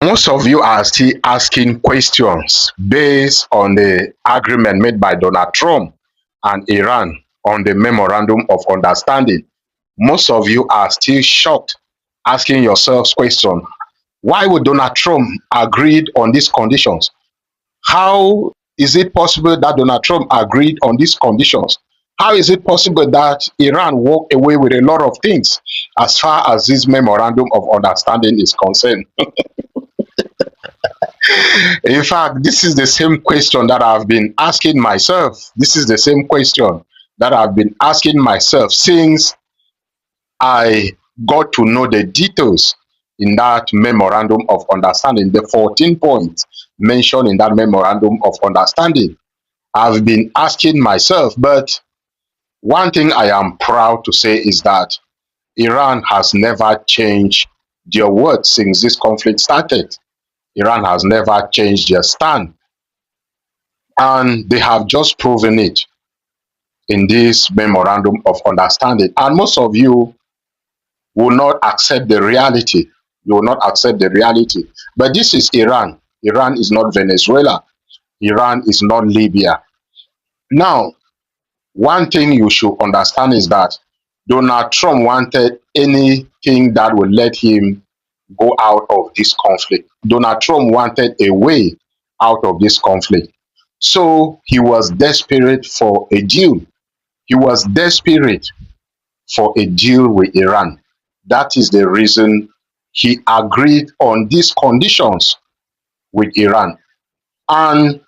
Most of you are still asking questions based on the agreement made by Donald Trump and Iran on the memorandum of understanding. Most of you are still shocked, asking yourselves question: why would Donald Trump agreed on these conditions? How is it possible that Donald Trump agreed on these conditions? How is it possible that Iran walked away with a lot of things as far as this memorandum of understanding is concerned? In fact, this is the same question that I've been asking myself. This is the same question that I've been asking myself since I got to know the details in that memorandum of understanding, the 14 points mentioned in that memorandum of understanding. I've been asking myself, but one thing I am proud to say is that Iran has never changed their words since this conflict started. Iran has never changed their stand, and they have just proven it in this memorandum of understanding. And most of you will not accept the reality. You will not accept the reality. But this is Iran. Iran is not Venezuela. Iran is not Libya. Now, one thing you should understand is that Donald Trump wanted anything that would let him go out of this conflict. Donald Trump wanted a way out of this conflict. So he was desperate for a deal. He was desperate for a deal with Iran. That is the reason he agreed on these conditions with Iran. And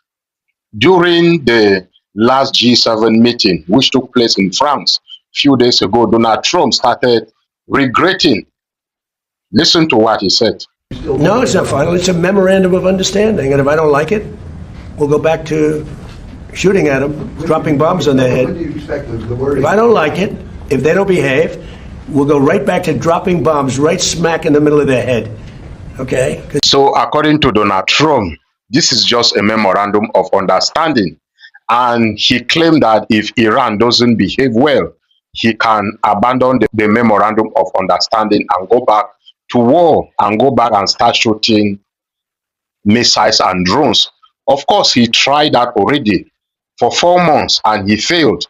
during the last G7 meeting, which took place in France a few days ago, Donald Trump started regretting. Listen to what he said. No, it's not final. It's a memorandum of understanding. And if I don't like it, we'll go back to shooting at them, dropping bombs on their head. What do you expect the wording? If I don't like it, if they don't behave, we'll go right back to dropping bombs right smack in the middle of their head. Okay? So according to Donald Trump, this is just a memorandum of understanding. And he claimed that if Iran doesn't behave well, he can abandon the memorandum of understanding and go back to war and go back and start shooting missiles and drones. Of course, he tried that already for 4 months and he failed.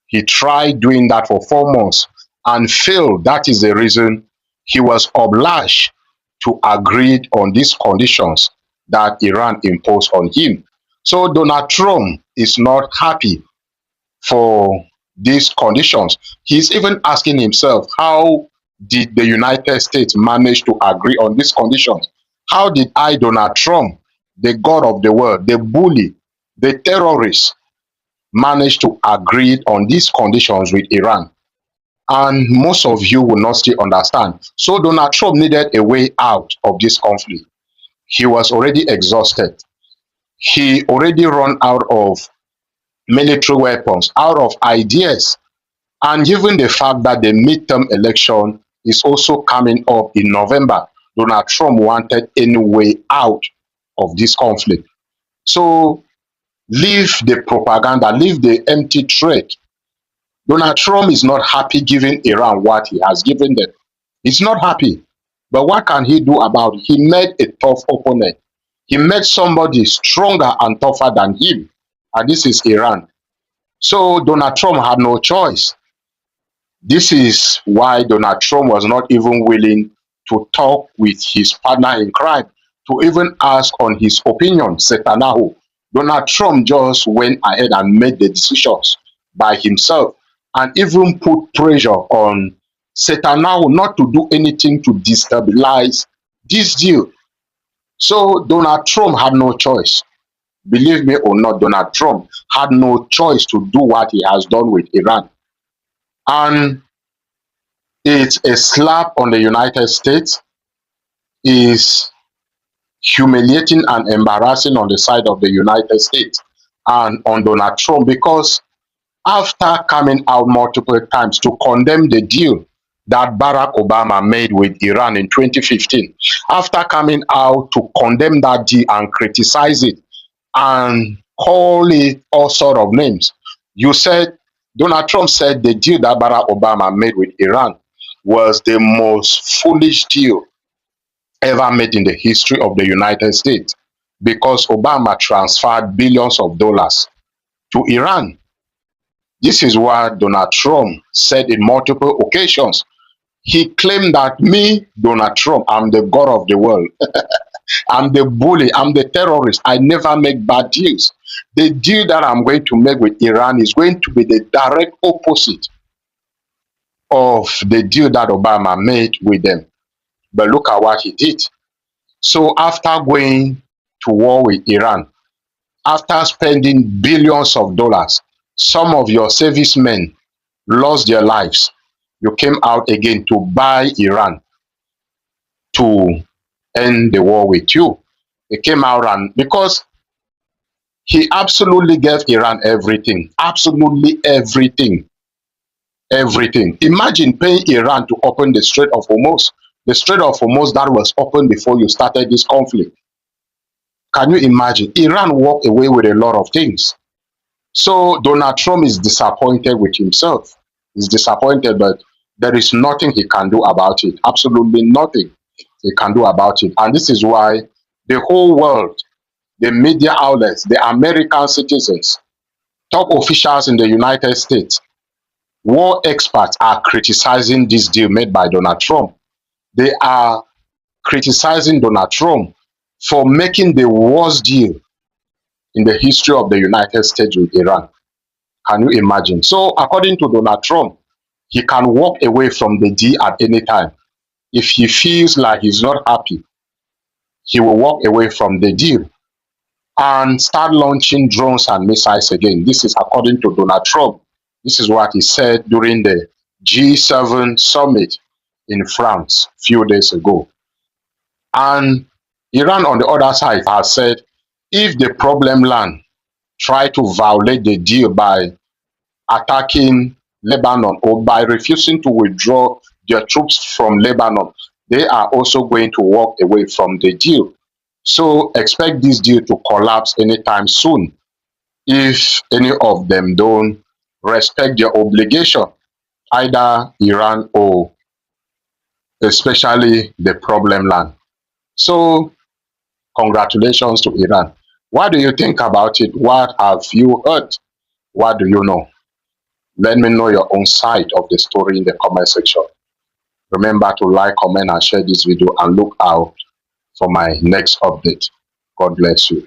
He tried doing that for 4 months and failed. That is the reason he was obliged to agree on these conditions that Iran imposed on him. So Donald Trump is not happy for these conditions. He's even asking himself, how did the United States manage to agree on these conditions? How did I, Donald Trump, the god of the world, the bully, the terrorist, manage to agree on these conditions with Iran? And most of you will not still understand. So Donald Trump needed a way out of this conflict. He was already exhausted. He already run out of military weapons, out of ideas. And given the fact that the midterm election is also coming up in November, Donald Trump wanted any way out of this conflict. So leave the propaganda, leave the empty threat. Donald Trump is not happy giving Iran what he has given them. He's not happy. But what can he do about it? He met a tough opponent. He met somebody stronger and tougher than him. And this is Iran. So Donald Trump had no choice. This is why Donald Trump was not even willing to talk with his partner in crime, to even ask on his opinion, Netanyahu. Donald Trump just went ahead and made the decisions by himself and even put pressure on Netanyahu not to do anything to destabilize this deal. So Donald Trump had no choice. Believe me or not, Donald Trump had no choice to do what he has done with Iran. And it's a slap on the United States. It's humiliating and embarrassing on the side of the United States and on Donald Trump, because after coming out multiple times to condemn the deal that Barack Obama made with Iran in 2015, after coming out to condemn that deal and criticize it and call it all sort of names, Donald Trump said the deal that Barack Obama made with Iran was the most foolish deal ever made in the history of the United States, because Obama transferred billions of dollars to Iran. This is what Donald Trump said in multiple occasions. He claimed that me, Donald Trump, I'm the God of the world. I'm the bully. I'm the terrorist. I never make bad deals. The deal that I'm going to make with Iran is going to be the direct opposite of the deal that Obama made with them. But look at what he did. So after going to war with Iran, after spending billions of dollars, some of your servicemen lost their lives. You came out again to buy Iran to end the war with you. He came out, and because he absolutely gave Iran everything, absolutely everything, everything. Imagine paying Iran to open the Strait of Hormuz, the Strait of Hormuz that was open before you started this conflict. Can you imagine? Iran walked away with a lot of things. So Donald Trump is disappointed with himself. He's disappointed, but there is nothing he can do about it. Absolutely nothing he can do about it. And this is why the whole world, the media outlets, the American citizens, top officials in the United States, war experts are criticizing this deal made by Donald Trump. They are criticizing Donald Trump for making the worst deal in the history of the United States with Iran. Can you imagine? So according to Donald Trump, he can walk away from the deal at any time. If he feels like he's not happy, he will walk away from the deal and start launching drones and missiles again. This is according to Donald Trump. This is what he said during the G7 summit in France a few days ago. And Iran, on the other side, has said if the problem land try to violate the deal by attacking Lebanon or by refusing to withdraw their troops from Lebanon, they are also going to walk away from the deal. So expect this deal to collapse anytime soon if any of them don't respect their obligation, either Iran or especially the problem land. So congratulations to Iran. What do you think about it? What have you heard? What do you know? Let me know your own side of the story in the comment section. Remember to like, comment, and share this video, and look out for my next update. God bless you.